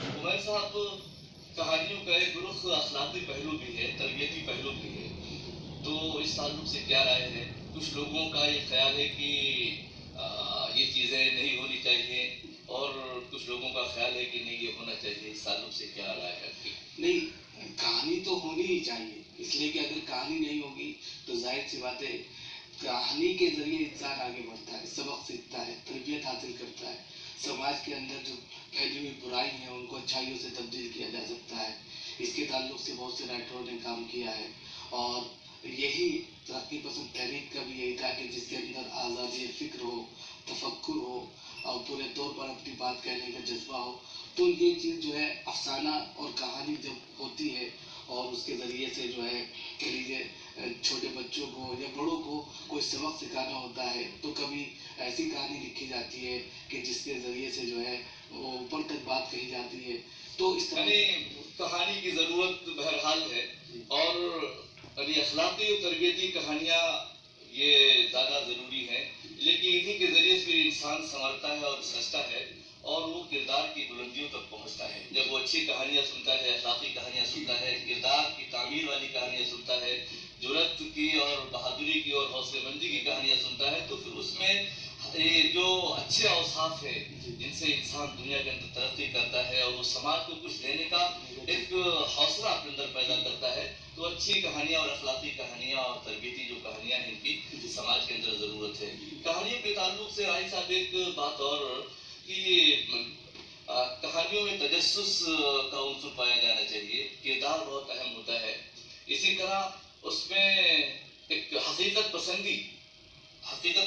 उमर साहब, कहानियों का एक रुख अखलाकी पहलू भी है, तरबियती पहलू भी है। तो इस ताल्लुक से क्या राय है? कुछ लोगों का ये ख्याल है कि ये चीज़ें नहीं होनी चाहिए, और कुछ लोगों का ख्याल है कि नहीं, ये होना चाहिए। इस ताल्लुक से क्या राय है आपकी? नहीं, कहानी तो होनी ही चाहिए, इसलिए कि अगर कहानी नहीं होगी तो जाहिर सी बात है, कहानी के जरिए इंसान आगे बढ़ता है, सबक सीखता है, तरबियत हासिल करता है। समाज के अंदर जो फैली हुई बुराई है उनको अच्छाइयों से तब्दील किया जा सकता है। इसके ताल्लुक से बहुत से राइटरों ने काम किया है, और यही तरक्की पसंद तहरीक का भी यही था कि जिसके अंदर आज़ादी फ़िक्र हो, तफक्कुर हो, और पूरे तौर पर अपनी बात कहने का जज्बा हो। तो ये चीज़ जो है, अफसाना और कहानी जब होती है और उसके ज़रिए से जो है, कह लीजिए छोटे बच्चों को या बड़ों को कोई सबक सिखाना होता है, तो कभी ऐसी कहानी लिखी जाती है कि जिसके ज़रिए से जो है वो ऊपर तक बात कही जाती है। तो इस तरह कहानी की ज़रूरत बहरहाल है, और अभी अखलाकी और तरबियती कहानियाँ ये ज़्यादा ज़रूरी हैं, लेकिन इन्हीं के ज़रिए से इंसान संवरता है और सजता है, और वो किरदार की बुलंदियों तक पहुंचता है। जब वो अच्छी कहानियां सुनता है, अखलाकी कहानियां सुनता है, किरदार की तामीर वाली कहानियां सुनता है, जुर्रत की और बहादुरी की और हौसलेमंदी की कहानियां सुनता है, तो फिर उसमें ये जो अच्छे औसाफ है जिनसे इंसान दुनिया के अंदर तरक्की करता है और वो समाज को कुछ देने का एक हौसला अपने अंदर पैदा करता है, तो अच्छी कहानियां और अखलाकी कहानियां और तरबियती जो कहानियां हैं, इनकी समाज के अंदर ज़रूरत है। कहानियों के ताल्लुक से राय साहब एक बात और, कि कहानियों में तजस्सुस का उन्सुर पाया जाना चाहिए, किरदार बहुत अहम होता है। इसी तरह उसमें एक हकीकत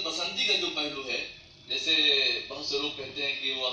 पसंदी का जो पहलू है, जैसे बहुत से लोग कहते हैं कि वो